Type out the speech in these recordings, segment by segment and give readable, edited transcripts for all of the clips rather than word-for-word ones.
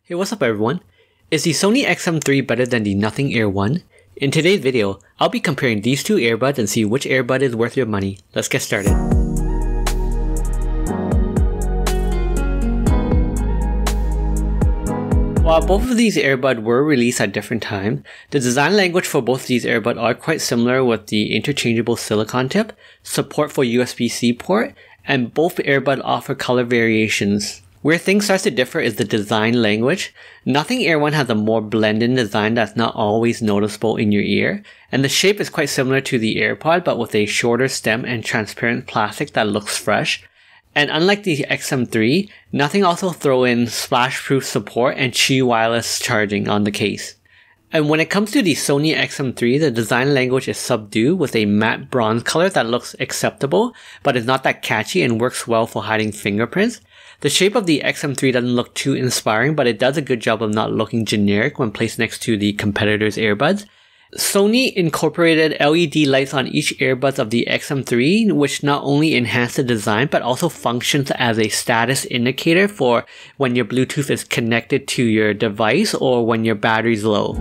Hey, what's up everyone? Is the Sony XM3 better than the Nothing Air 1? In today's video, I'll be comparing these two earbuds and see which earbud is worth your money. Let's get started. While both of these earbuds were released at different times, the design language for both of these earbuds are quite similar with the interchangeable silicon tip, support for USB-C port, and both earbuds offer color variations. Where things start to differ is the design language. Nothing Air 1 has a more blended design that's not always noticeable in your ear, and the shape is quite similar to the AirPod but with a shorter stem and transparent plastic that looks fresh. And unlike the XM3, Nothing also throw in splash-proof support and Qi wireless charging on the case. And when it comes to the Sony XM3, the design language is subdued with a matte bronze color that looks acceptable, but is not that catchy and works well for hiding fingerprints. The shape of the XM3 doesn't look too inspiring, but it does a good job of not looking generic when placed next to the competitor's earbuds. Sony incorporated LED lights on each earbuds of the XM3, which not only enhance the design but also functions as a status indicator for when your Bluetooth is connected to your device or when your battery's low.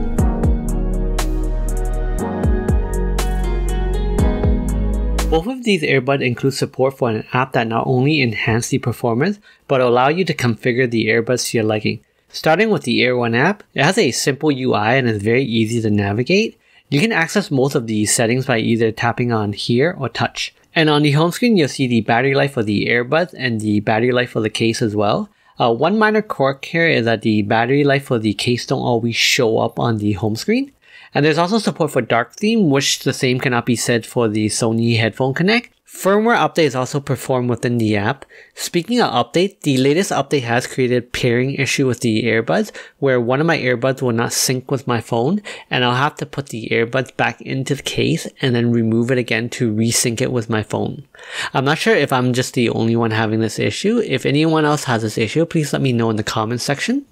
Both of these earbuds include support for an app that not only enhances the performance, but allow you to configure the earbuds to your liking. Starting with the Air 1 app, it has a simple UI and is very easy to navigate. You can access most of the settings by either tapping on here or touch. And on the home screen, you'll see the battery life for the earbuds and the battery life for the case as well. One minor quirk here is that the battery life for the case don't always show up on the home screen. And there's also support for dark theme, which the same cannot be said for the Sony Headphone Connect. Firmware update is also performed within the app. Speaking of update, the latest update has created pairing issue with the earbuds, where one of my earbuds will not sync with my phone, and I'll have to put the earbuds back into the case and then remove it again to resync it with my phone. I'm not sure if I'm just the only one having this issue. If anyone else has this issue, please let me know in the comments section.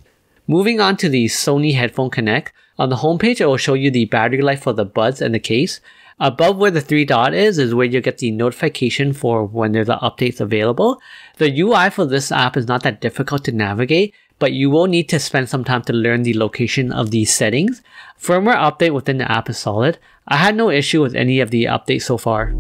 Moving on to the Sony Headphone Connect, on the homepage it will show you the battery life for the buds and the case. Above where the three dot is where you'll get the notification for when there's updates available. The UI for this app is not that difficult to navigate, but you will need to spend some time to learn the location of these settings. Firmware update within the app is solid. I had no issue with any of the updates so far.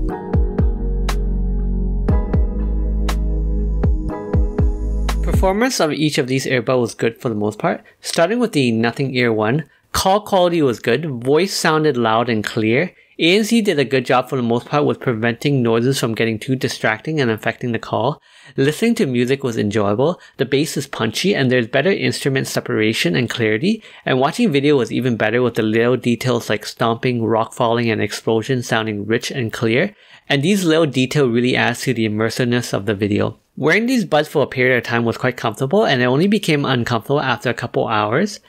Performance of each of these earbuds was good for the most part. Starting with the Nothing Air 1, call quality was good, voice sounded loud and clear. ANC did a good job for the most part with preventing noises from getting too distracting and affecting the call. Listening to music was enjoyable, the bass is punchy and there's better instrument separation and clarity, and watching video was even better with the little details like stomping, rock falling and explosions sounding rich and clear, and these little details really adds to the immersiveness of the video. Wearing these buds for a period of time was quite comfortable and it only became uncomfortable after a couple hours.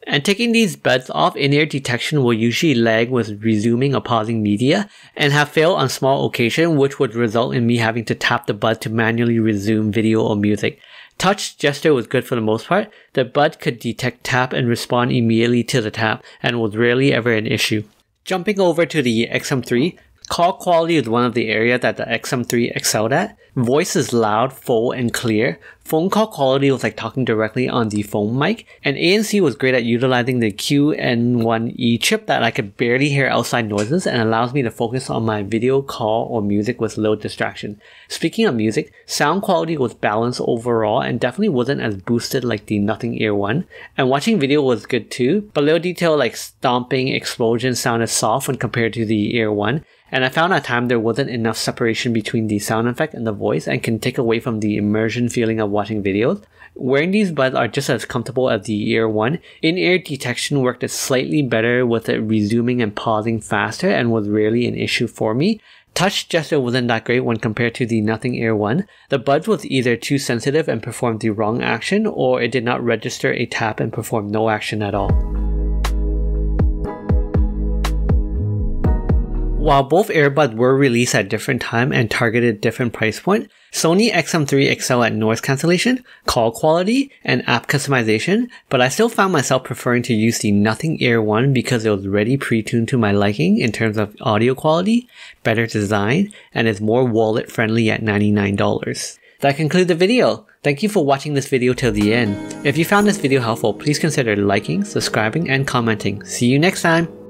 And taking these buds off, in-ear detection will usually lag with resuming or pausing media and have failed on small occasion, which would result in me having to tap the bud to manually resume video or music. Touch gesture was good for the most part. The bud could detect tap and respond immediately to the tap and was rarely ever an issue. Jumping over to the XM3, call quality is one of the areas that the XM3 excelled at. Voice is loud, full, and clear. Phone call quality was like talking directly on the phone mic. And ANC was great at utilizing the QN1E chip that I could barely hear outside noises and allows me to focus on my video, call, or music with little distraction. Speaking of music, sound quality was balanced overall and definitely wasn't as boosted like the Nothing Air 1. And watching video was good too, but little detail like stomping, explosions sounded soft when compared to the Air 1. And I found at times there wasn't enough separation between the sound effect and the voice and can take away from the immersion feeling of watching videos. Wearing these buds are just as comfortable as the Air 1. In-ear detection worked slightly better with it resuming and pausing faster and was rarely an issue for me. Touch gesture wasn't that great when compared to the Nothing Air 1. The buds was either too sensitive and performed the wrong action, or it did not register a tap and performed no action at all. While both earbuds were released at different time and targeted different price point, Sony XM3 excelled at noise cancellation, call quality, and app customization, but I still found myself preferring to use the Nothing Air 1 because it was already pre-tuned to my liking in terms of audio quality, better design, and is more wallet friendly at $99. That concludes the video. Thank you for watching this video till the end. If you found this video helpful, please consider liking, subscribing, and commenting. See you next time!